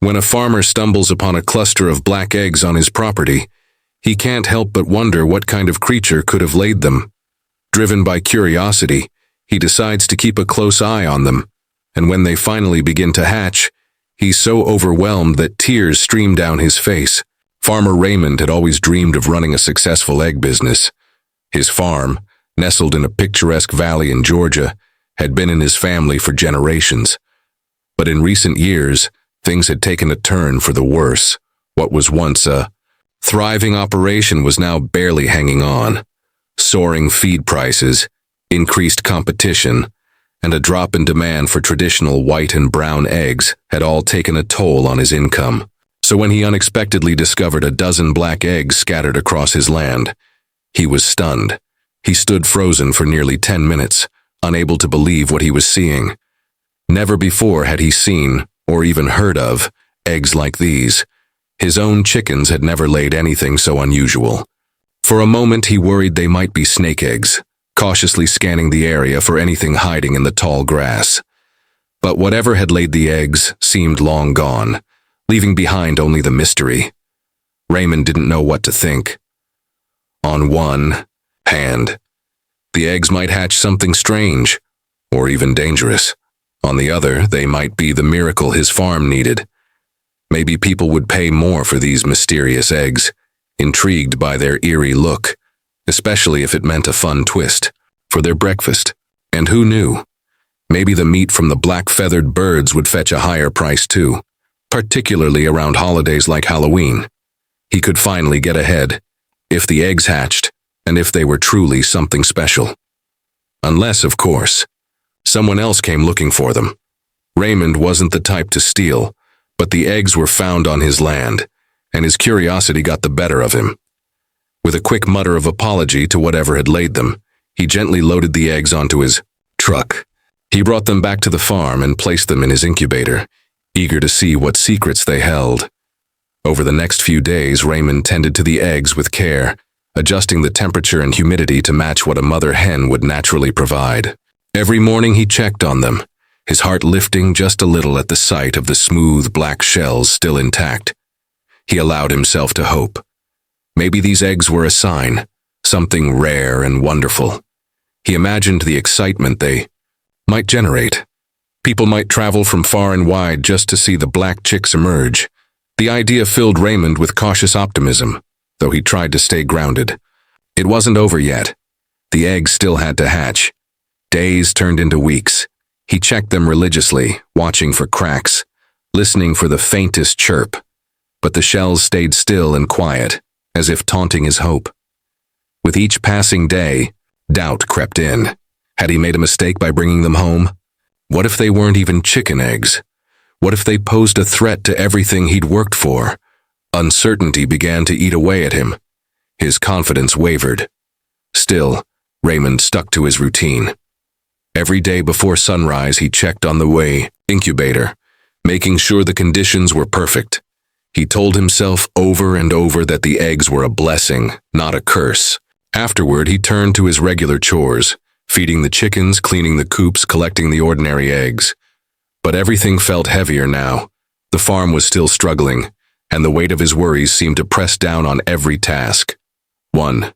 When a farmer stumbles upon a cluster of black eggs on his property, he can't help but wonder what kind of creature could have laid them. Driven by curiosity, he decides to keep a close eye on them, and when they finally begin to hatch, he's so overwhelmed that tears stream down his face. Farmer Raymond had always dreamed of running a successful egg business. His farm, nestled in a picturesque valley in Georgia, had been in his family for generations. But in recent years, things had taken a turn for the worse. What was once a thriving operation was now barely hanging on. Soaring feed prices, increased competition, and a drop in demand for traditional white and brown eggs had all taken a toll on his income. So when he unexpectedly discovered a dozen black eggs scattered across his land, he was stunned. He stood frozen for nearly 10 minutes, unable to believe what he was seeing. Never before had he seen, or even heard of, eggs like these. His own chickens had never laid anything so unusual. For a moment he worried they might be snake eggs, cautiously scanning the area for anything hiding in the tall grass. But whatever had laid the eggs seemed long gone, leaving behind only the mystery. Raymond didn't know what to think. On one hand, the eggs might hatch something strange, or even dangerous. On the other, they might be the miracle his farm needed. Maybe people would pay more for these mysterious eggs, intrigued by their eerie look, especially if it meant a fun twist for their breakfast. And who knew? Maybe the meat from the black-feathered birds would fetch a higher price too, particularly around holidays like Halloween. He could finally get ahead, if the eggs hatched, and if they were truly something special. Unless, of course, someone else came looking for them. Raymond wasn't the type to steal, but the eggs were found on his land, and his curiosity got the better of him. With a quick mutter of apology to whatever had laid them, he gently loaded the eggs onto his truck. He brought them back to the farm and placed them in his incubator, eager to see what secrets they held. Over the next few days, Raymond tended to the eggs with care, adjusting the temperature and humidity to match what a mother hen would naturally provide. Every morning he checked on them, his heart lifting just a little at the sight of the smooth black shells still intact. He allowed himself to hope. Maybe these eggs were a sign, something rare and wonderful. He imagined the excitement they might generate. People might travel from far and wide just to see the black chicks emerge. The idea filled Raymond with cautious optimism, though he tried to stay grounded. It wasn't over yet. The eggs still had to hatch. Days turned into weeks. He checked them religiously, watching for cracks, listening for the faintest chirp. But the shells stayed still and quiet, as if taunting his hope. With each passing day, doubt crept in. Had he made a mistake by bringing them home? What if they weren't even chicken eggs? What if they posed a threat to everything he'd worked for? Uncertainty began to eat away at him. His confidence wavered. Still, Raymond stuck to his routine. Every day before sunrise, he checked on the incubator, making sure the conditions were perfect. He told himself over and over that the eggs were a blessing, not a curse. Afterward, he turned to his regular chores, feeding the chickens, cleaning the coops, collecting the ordinary eggs. But everything felt heavier now. The farm was still struggling, and the weight of his worries seemed to press down on every task. One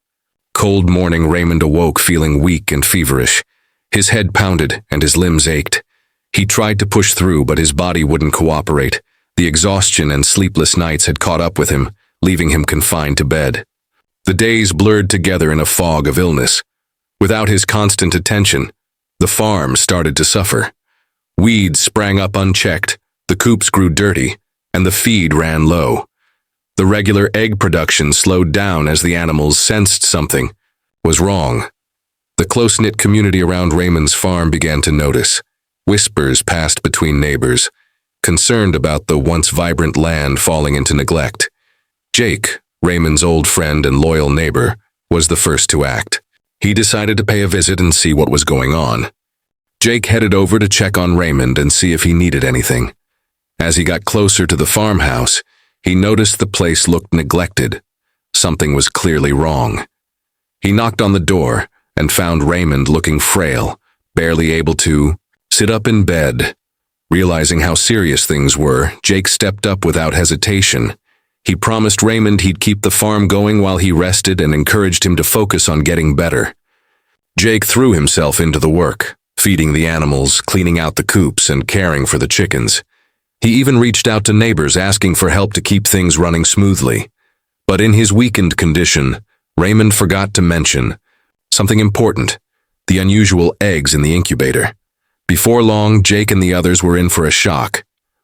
cold morning, Raymond awoke feeling weak and feverish. His head pounded and his limbs ached. He tried to push through, but his body wouldn't cooperate. The exhaustion and sleepless nights had caught up with him, leaving him confined to bed. The days blurred together in a fog of illness. Without his constant attention, the farm started to suffer. Weeds sprang up unchecked, the coops grew dirty, and the feed ran low. The regular egg production slowed down as the animals sensed something was wrong. The close-knit community around Raymond's farm began to notice. Whispers passed between neighbors, concerned about the once vibrant land falling into neglect. Jake, Raymond's old friend and loyal neighbor, was the first to act. He decided to pay a visit and see what was going on. Jake headed over to check on Raymond and see if he needed anything. As he got closer to the farmhouse, he noticed the place looked neglected. Something was clearly wrong. He knocked on the door and found Raymond looking frail, barely able to sit up in bed. Realizing how serious things were, Jake stepped up without hesitation. He promised Raymond he'd keep the farm going while he rested and encouraged him to focus on getting better. Jake threw himself into the work, feeding the animals, cleaning out the coops, and caring for the chickens. He even reached out to neighbors asking for help to keep things running smoothly. But in his weakened condition, Raymond forgot to mention something important: the unusual eggs in the incubator. Before long, Jake and the others were in for a shock.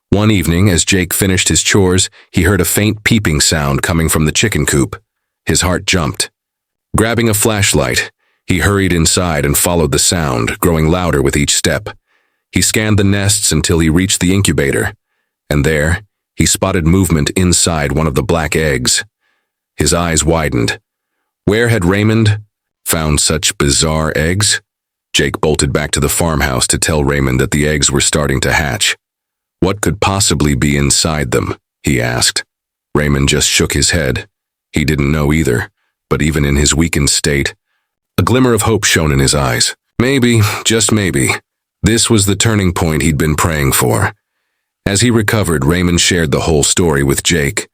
One evening, as Jake finished his chores, he heard a faint peeping sound coming from the chicken coop. His heart jumped. Grabbing a flashlight, he hurried inside and followed the sound, growing louder with each step. He scanned the nests until he reached the incubator, and there, he spotted movement inside one of the black eggs. His eyes widened. Where had Raymond found such bizarre eggs? Jake bolted back to the farmhouse to tell Raymond that the eggs were starting to hatch. What could possibly be inside them? He asked. Raymond just shook his head. He didn't know either, but even in his weakened state, a glimmer of hope shone in his eyes. Maybe, just maybe, this was the turning point he'd been praying for. As he recovered, Raymond shared the whole story with Jake.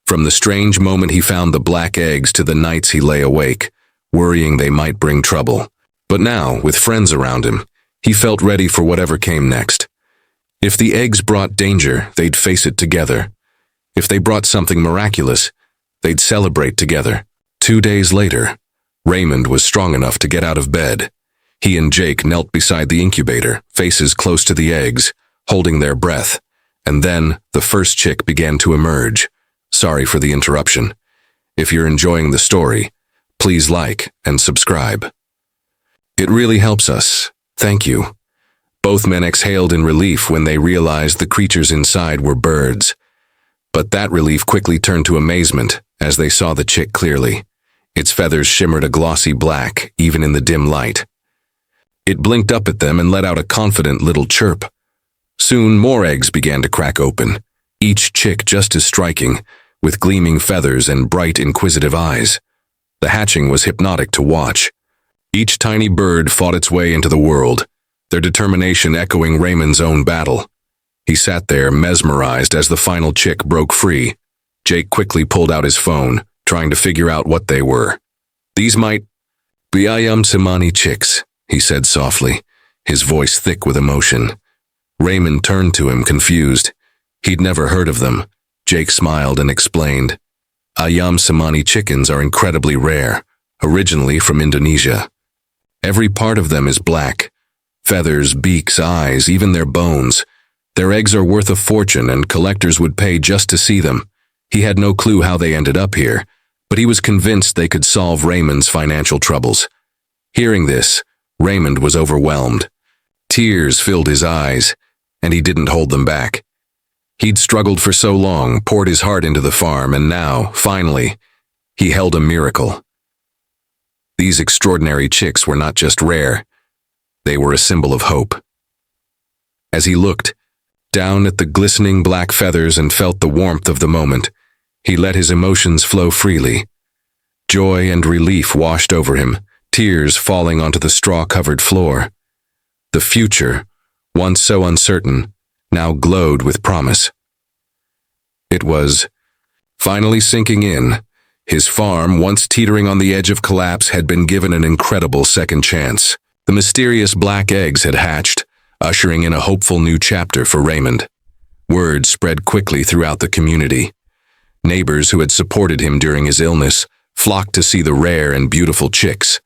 From the strange moment he found the black eggs to the nights he lay awake, worrying they might bring trouble. But now, with friends around him, he felt ready for whatever came next. If the eggs brought danger, they'd face it together. If they brought something miraculous, they'd celebrate together. 2 days later, Raymond was strong enough to get out of bed. He and Jake knelt beside the incubator, faces close to the eggs, holding their breath. And then, the first chick began to emerge. Sorry for the interruption. If you're enjoying the story, please like and subscribe. It really helps us. Thank you. Both men exhaled in relief when they realized the creatures inside were birds. But that relief quickly turned to amazement as they saw the chick clearly. Its feathers shimmered a glossy black, even in the dim light. It blinked up at them and let out a confident little chirp. Soon more eggs began to crack open, each chick just as striking, with gleaming feathers and bright, inquisitive eyes. The hatching was hypnotic to watch. Each tiny bird fought its way into the world, their determination echoing Raymond's own battle. He sat there, mesmerized, as the final chick broke free. Jake quickly pulled out his phone, trying to figure out what they were. These might be Ayam-Cemani chicks, he said softly, his voice thick with emotion. Raymond turned to him, confused. He'd never heard of them. Jake smiled and explained. Ayam-Cemani chickens are incredibly rare, originally from Indonesia. Every part of them is black. Feathers, beaks, eyes, even their bones. Their eggs are worth a fortune, and collectors would pay just to see them. He had no clue how they ended up here, but he was convinced they could solve Raymond's financial troubles. Hearing this, Raymond was overwhelmed. Tears filled his eyes, and he didn't hold them back. He'd struggled for so long, poured his heart into the farm, and now, finally, he held a miracle. These extraordinary chicks were not just rare, they were a symbol of hope. As he looked down at the glistening black feathers and felt the warmth of the moment, he let his emotions flow freely. Joy and relief washed over him, tears falling onto the straw-covered floor. The future, once so uncertain, now glowed with promise. It was finally sinking in. His farm, once teetering on the edge of collapse, had been given an incredible second chance. The mysterious black eggs had hatched, ushering in a hopeful new chapter for Raymond. Word spread quickly throughout the community. Neighbors who had supported him during his illness flocked to see the rare and beautiful chicks.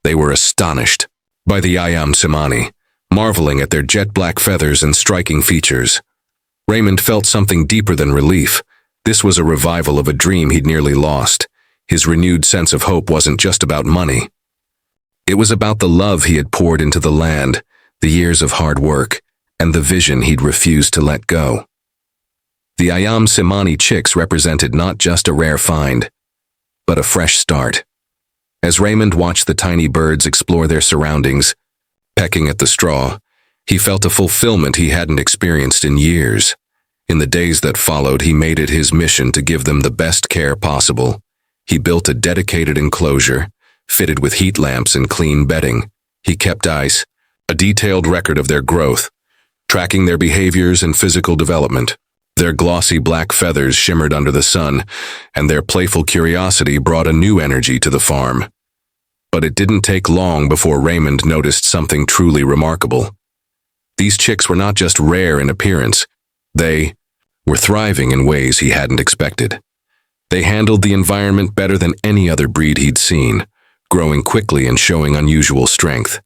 They were astonished by the Ayam-Cemani, marveling at their jet-black feathers and striking features. Raymond felt something deeper than relief. This was a revival of a dream he'd nearly lost. His renewed sense of hope wasn't just about money. It was about the love he had poured into the land, the years of hard work, and the vision he'd refused to let go. The Ayam-Cemani chicks represented not just a rare find, but a fresh start. As Raymond watched the tiny birds explore their surroundings, pecking at the straw, he felt a fulfillment he hadn't experienced in years. In the days that followed, he made it his mission to give them the best care possible. He built a dedicated enclosure, fitted with heat lamps and clean bedding. He kept a detailed record of their growth, tracking their behaviors and physical development. Their glossy black feathers shimmered under the sun, and their playful curiosity brought a new energy to the farm. But it didn't take long before Raymond noticed something truly remarkable. These chicks were not just rare in appearance, they were thriving in ways he hadn't expected. They handled the environment better than any other breed he'd seen, growing quickly and showing unusual strength.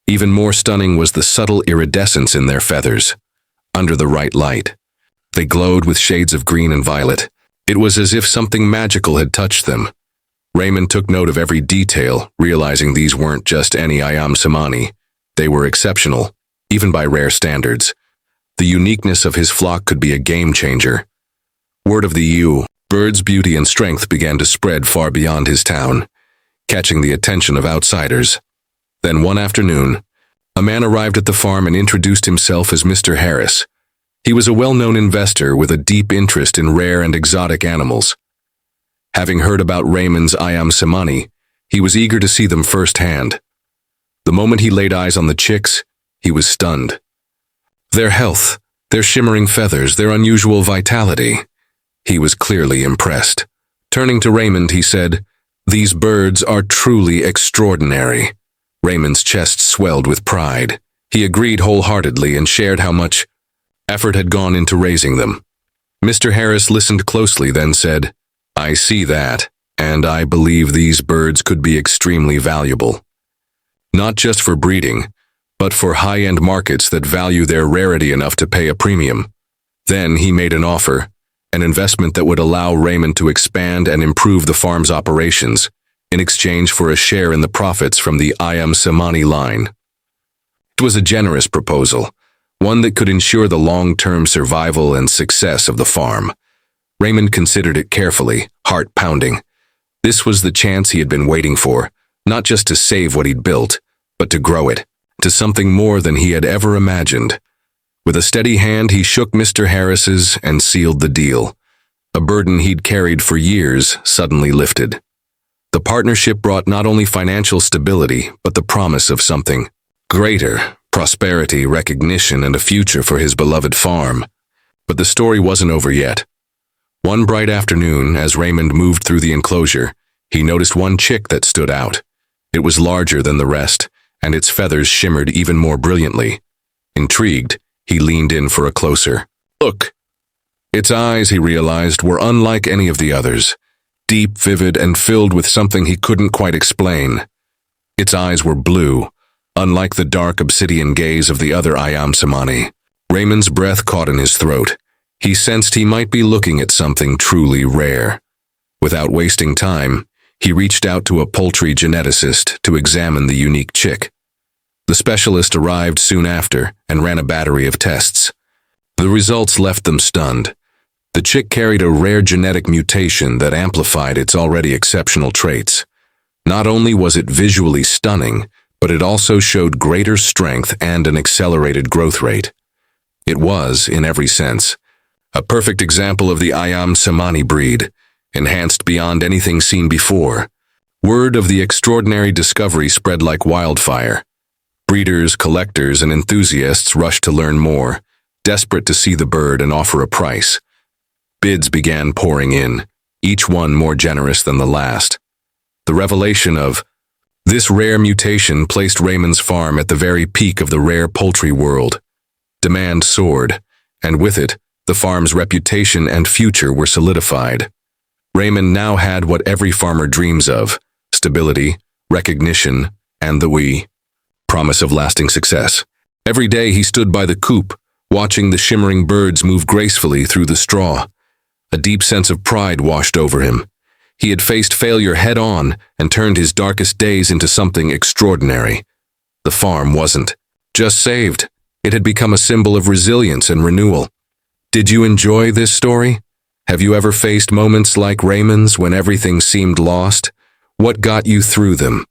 Even more stunning was the subtle iridescence in their feathers. Under the right light, they glowed with shades of green and violet. It was as if something magical had touched them. Raymond took note of every detail, realizing these weren't just any ayam samani. They were exceptional, even by rare standards. The uniqueness of his flock could be a game-changer. Word of the ewe, bird's beauty and strength began to spread far beyond his town, catching the attention of outsiders. Then one afternoon, a man arrived at the farm and introduced himself as Mr. Harris. He was a well-known investor with a deep interest in rare and exotic animals. Having heard about Raymond's ayam samani, he was eager to see them firsthand. The moment he laid eyes on the chicks, he was stunned. Their health, their shimmering feathers, their unusual vitality. He was clearly impressed. Turning to Raymond, he said, "These birds are truly extraordinary." Raymond's chest swelled with pride. He agreed wholeheartedly and shared how much effort had gone into raising them. Mr. Harris listened closely, then said, "I see that, and I believe these birds could be extremely valuable. Not just for breeding, but for high-end markets that value their rarity enough to pay a premium." Then he made an offer, an investment that would allow Raymond to expand and improve the farm's operations, in exchange for a share in the profits from the ayam samani line. It was a generous proposal, one that could ensure the long-term survival and success of the farm. Raymond considered it carefully, heart pounding. This was the chance he had been waiting for, not just to save what he'd built, but to grow it, to something more than he had ever imagined. With a steady hand, he shook Mr. Harris's and sealed the deal. A burden he'd carried for years suddenly lifted. The partnership brought not only financial stability, but the promise of something greater: prosperity, recognition, and a future for his beloved farm. But the story wasn't over yet. One bright afternoon, as Raymond moved through the enclosure, he noticed one chick that stood out. It was larger than the rest, and its feathers shimmered even more brilliantly. Intrigued, he leaned in for a closer look. Its eyes, he realized, were unlike any of the others, deep, vivid, and filled with something he couldn't quite explain. Its eyes were blue, unlike the dark obsidian gaze of the other ayam samani. Raymond's breath caught in his throat. He sensed he might be looking at something truly rare. Without wasting time, he reached out to a poultry geneticist to examine the unique chick. The specialist arrived soon after and ran a battery of tests. The results left them stunned. The chick carried a rare genetic mutation that amplified its already exceptional traits. Not only was it visually stunning, but it also showed greater strength and an accelerated growth rate. It was, in every sense, a perfect example of the ayam samani breed, enhanced beyond anything seen before. Word of the extraordinary discovery spread like wildfire. Breeders, collectors, and enthusiasts rushed to learn more, desperate to see the bird and offer a price. Bids began pouring in, each one more generous than the last. The revelation of this rare mutation placed Raymond's farm at the very peak of the rare poultry world. Demand soared, and with it, the farm's reputation and future were solidified. Raymond now had what every farmer dreams of: stability, recognition, and the promise of lasting success. Every day he stood by the coop, watching the shimmering birds move gracefully through the straw. A deep sense of pride washed over him. He had faced failure head-on and turned his darkest days into something extraordinary. The farm wasn't just saved. It had become a symbol of resilience and renewal. Did you enjoy this story? Have you ever faced moments like Raymond's when everything seemed lost? What got you through them?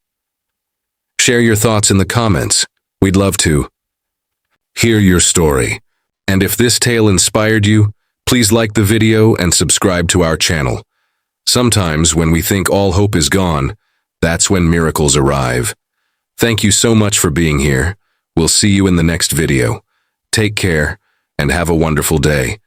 Share your thoughts in the comments. We'd love to hear your story. And if this tale inspired you, please like the video and subscribe to our channel. Sometimes when we think all hope is gone, that's when miracles arrive. Thank you so much for being here. We'll see you in the next video. Take care, and have a wonderful day.